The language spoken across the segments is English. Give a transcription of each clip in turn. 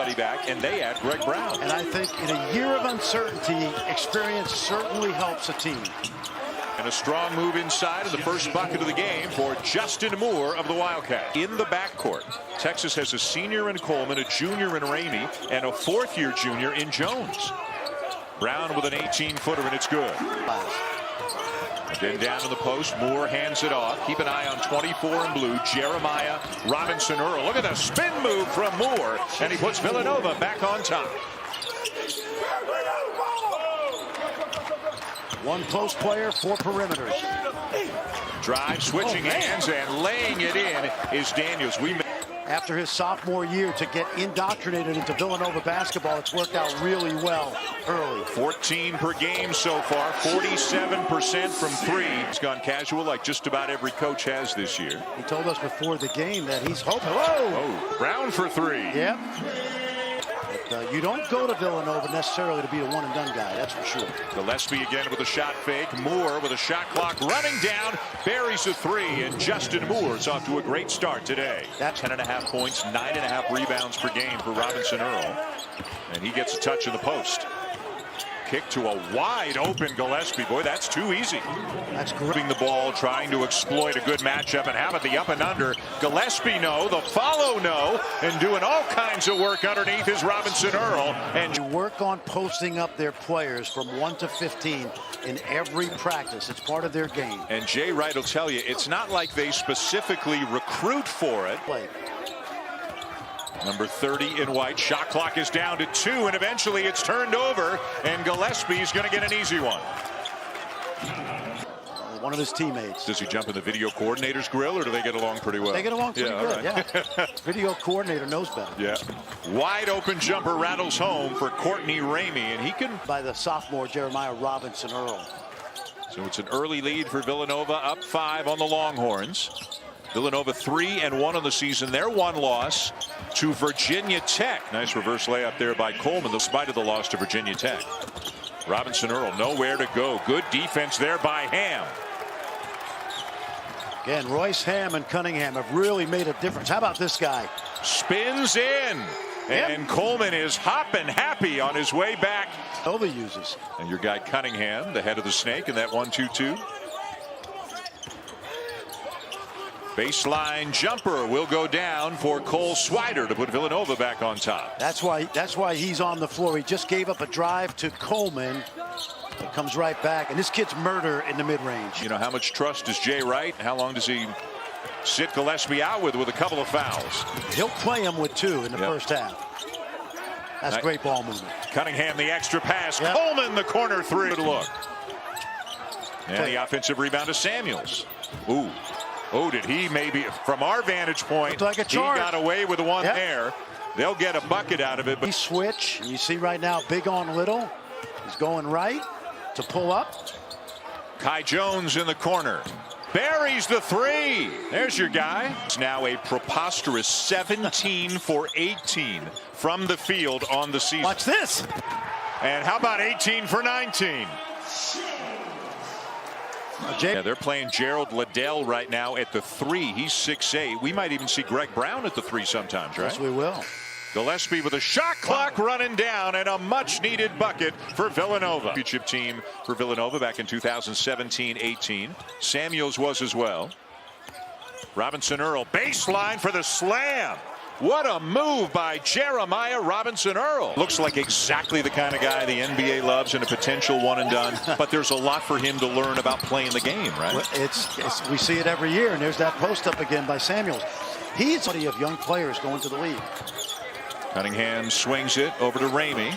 nobody back, and they add Greg Brown. And I think in a year of uncertainty, experience certainly helps a team. And a strong move inside of the first bucket of the game for Justin Moore of the Wildcats. In the backcourt, Texas has a senior in Coleman, a junior in Ramey, and a fourth-year junior in Jones. Brown with an 18-footer, and it's good. Then down to the post, Moore hands it off. Keep an eye on 24 in blue, Jeremiah Robinson Earl. Look at the spin move from Moore, and he puts Villanova back on top. One post player, 4 perimeters. Drive, switching hands, and laying it in is Daniels. After his sophomore year, to get indoctrinated into Villanova basketball, it's worked out really well early. 14 per game so far, 47% from 3. He's gone casual like just about every coach has this year. He told us before the game that he's hoping. Whoa! Brown for 3. Yep. But you don't go to Villanova necessarily to be a one-and-done guy, that's for sure. Gillespie again with a shot fake. Moore with a shot clock running down. Buries a 3, and Justin Moore's off to a great start today. That's 10.5 points, 9.5 rebounds per game for Robinson Earl. And he gets a touch in the post. Kick to a wide open Gillespie. Boy, that's too easy. That's gripping the ball, trying to exploit a good matchup. And how about the up and under? Gillespie no, the follow no, and doing all kinds of work underneath is Robinson Earl. And you work on posting up their players from 1 to 15 in every practice. It's part of their game. And Jay Wright will tell you, it's not like they specifically recruit for it. Number 30 in white. Shot clock is down to 2, and eventually it's turned over, and Gillespie's going to get an easy one. One of his teammates. Does he jump in the video coordinator's grill, or do they get along pretty well? They get along pretty good, right. yeah. Video coordinator knows better. Yeah. Wide open jumper rattles home for Courtney Ramey, and he can... By the sophomore Jeremiah Robinson Earl. So it's an early lead for Villanova, up 5 on the Longhorns. Villanova 3-1 on the season. Their one loss to Virginia Tech. Nice reverse layup there by Coleman, despite of the loss to Virginia Tech. Robinson Earl nowhere to go. Good defense there by Ham. Again, Royce Ham and Cunningham have really made a difference. How about this guy? Spins in. And Coleman is hopping happy on his way back. Overuses. And your guy Cunningham, the head of the snake in that 1-2-2. Baseline jumper will go down for Cole Swider to put Villanova back on top. That's why he's on the floor. He just gave up a drive to Coleman. It comes right back, and this kid's murder in the mid-range. You know, how much trust does Jay Wright? How long does he sit Gillespie out with a couple of fouls? He'll play him with 2 in the first half. That's great ball movement. Cunningham the extra pass. Coleman the corner 3. Good look. And the offensive rebound to Samuels. Ooh. Oh, did he maybe, from our vantage point, like a he got away with one there. They'll get a bucket out of it. But he switch, and you see right now, big on little. He's going right to pull up. Kai Jones in the corner. Buries the 3. There's your guy. It's now a preposterous 17 for 18 from the field on the season. Watch this. And how about 18 for 19? Yeah, they're playing Gerald Liddell right now at the 3. He's 6'8". We might even see Greg Brown at the 3 sometimes, right? Yes, we will. Gillespie with a shot clock running down, and a much-needed bucket for Villanova. Championship team for Villanova back in 2017-18. Samuels was as well. Robinson Earl, baseline for the slam. What a move by Jeremiah Robinson Earl. Looks like exactly the kind of guy the NBA loves and a potential one-and-done. But there's a lot for him to learn about playing the game, right? Well, we see it every year, and there's that post-up again by Samuels. He's one of young players going to the league. Cunningham swings it over to Ramey.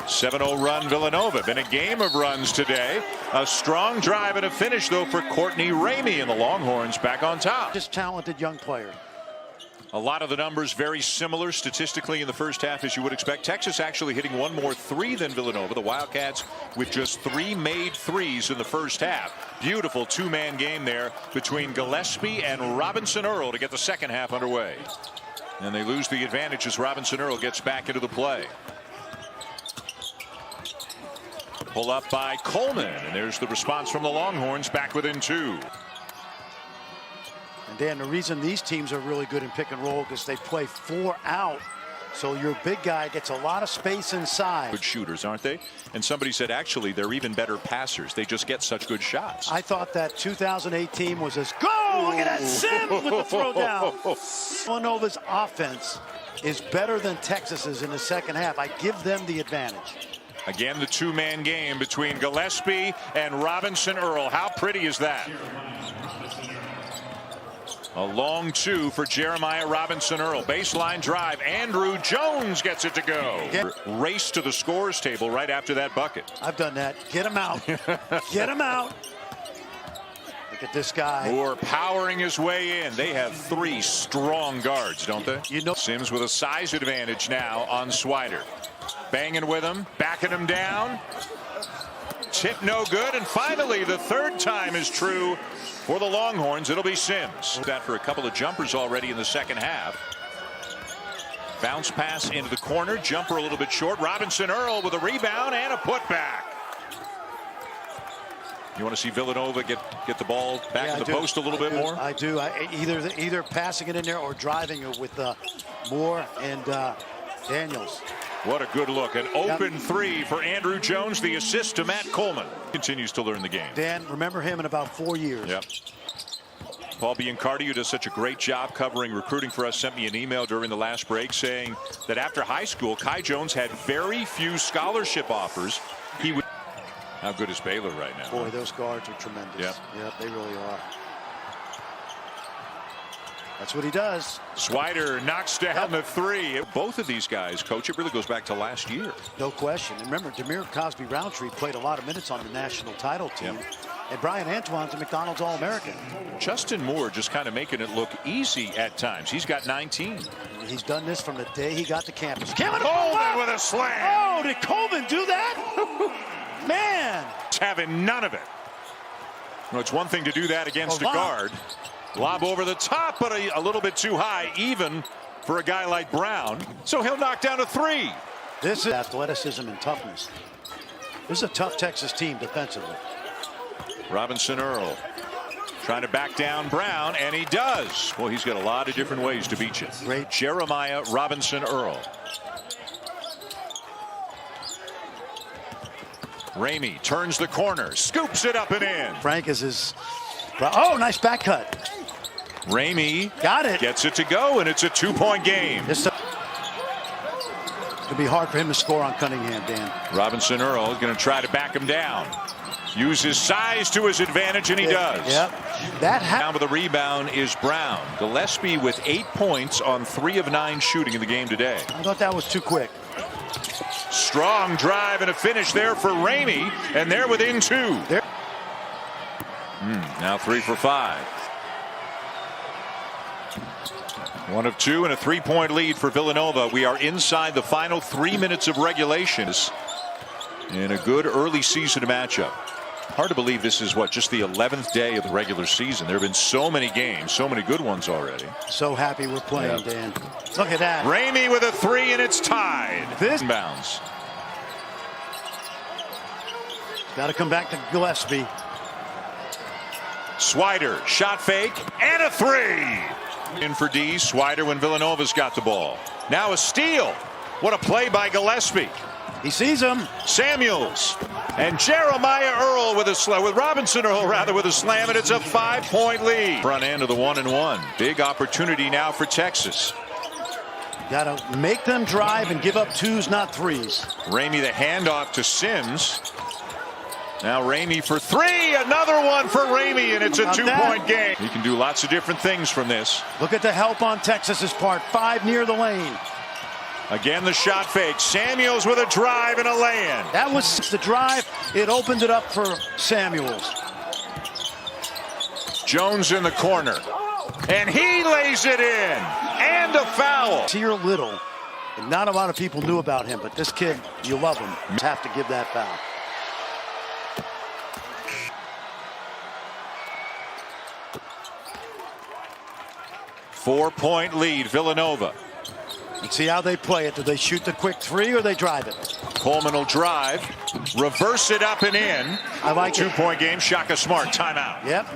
7-0 run Villanova. Been a game of runs today. A strong drive and a finish, though, for Courtney Ramey, and the Longhorns back on top. Just talented young player. A lot of the numbers very similar statistically in the first half, as you would expect. Texas actually hitting one more 3 than Villanova. The Wildcats with just 3 made 3s in the first half. Beautiful 2-man game there between Gillespie and Robinson Earl to get the second half underway. And they lose the advantage as Robinson Earl gets back into the play. Pull up by Coleman, and there's the response from the Longhorns, back within 2. And Dan, the reason these teams are really good in pick and roll is they play 4 out So your big guy gets a lot of space inside. Good shooters, aren't they? And somebody said actually they're even better passers. They just get such good shots. I thought that 2008 team was as go. Look at that Sims with the throw down. Villanova's offense is better than Texas's in the second half. I give them the advantage. Again, the two-man game between Gillespie and Robinson Earl. How pretty is that? A long two for Jeremiah Robinson Earl. Baseline drive. Andrew Jones gets it to go. Race to the scores table right after that bucket. I've done that. Get him out. Get him out. Look at this guy. Moore powering his way in. They have three strong guards, don't they? You know, Sims with a size advantage now on Swider. Banging with him, backing him down. Tip no good, and finally the third time is true for the Longhorns. It'll be Sims. That for a couple of jumpers already in the second half. Bounce pass into the corner, jumper a little bit short. Robinson Earl with a rebound and a putback. You want to see Villanova get the ball back in the post a little bit more? I do. Either passing it in there or driving it with Moore and Daniels. What a good look. An open three for Andrew Jones. The assist to Matt Coleman. Continues to learn the game. Dan, remember him in about 4 years. Yep. Paul Biancardi, who does such a great job covering recruiting for us, sent me an email during the last break saying that after high school, Kai Jones had very few scholarship offers. He would. How good is Baylor right now? Boy, those guards are tremendous. Yep. Yep, they really are. That's what he does. Swider knocks down the three. Both of these guys, Coach, it really goes back to last year. No question. And remember, Demir Cosby-Roundtree played a lot of minutes on the national title team. Yep. And Brian Antoine's a McDonald's All-American. Justin Moore just kind of making it look easy at times. He's got 19. He's done this from the day he got to campus. Coleman with a slam. Oh, did Coleman do that? Man. He's having none of it. Well, it's one thing to do that against a guard. Lob over the top, but a little bit too high, even for a guy like Brown. So he'll knock down a three. This is athleticism and toughness. This is a tough Texas team defensively. Robinson Earl trying to back down Brown, and he does. Well, he's got a lot of different ways to beat you. Great. Jeremiah Robinson Earl. Ramey turns the corner, scoops it up and in. Frank is his. Oh, nice back cut. Ramey got it. Gets it to go, and it's a two-point game. It'll be hard for him to score on Cunningham, Dan. Robinson Earl is going to try to back him down. Use his size to his advantage, and he does. Yep. That down with the rebound is Brown. Gillespie with 8 points on 3 of 9 shooting in the game today. I thought that was too quick. Strong drive and a finish there for Ramey, and they're within 2. Now 3 for 5. 1 of 2 and a 3-point lead for Villanova. We are inside the final 3 minutes of regulation in a good early season matchup. Hard to believe this is just the 11th day of the regular season. There have been so many games, so many good ones already. So happy we're playing, Dan. Look at that. Ramey with a 3, and it's tied. This bounds. Got to come back to Gillespie. Swider, shot fake, and a 3. In for D. Swider when Villanova's got the ball. Now a steal. What a play by Gillespie. He sees him. Samuels and Jeremiah Earl with a slam, with Robinson Earl rather with a slam, and it's a 5-point lead. Front end of the 1-and-1. Big opportunity now for Texas. Got to make them drive and give up 2s, not 3s. Ramey the handoff to Sims. Now Ramey for 3, another one for Ramey, and it's a 2-point game. He can do lots of different things from this. Look at the help on Texas's part. 5 near the lane. Again, the shot fake. Samuels with a drive and a lay-in. That was the drive. It opened it up for Samuels. Jones in the corner, and he lays it in, and a foul. Here little, and not a lot of people knew about him, but this kid, you love him. You have to give that foul. Four-point lead, Villanova. Let's see how they play it. Do they shoot the quick 3 or they drive it? Coleman will drive, reverse it up and in. I like it. 2-point game. Shaka Smart, timeout. Yep.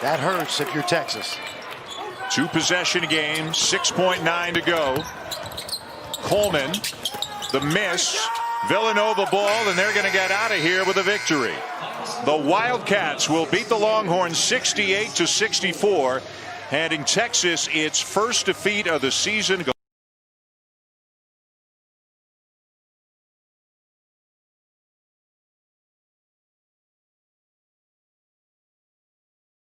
That hurts if you're Texas. 2-possession game, 6.9 to go. Coleman, the miss. Villanova ball, and they're going to get out of here with a victory. The Wildcats will beat the Longhorns 68-64, handing Texas its first defeat of the season.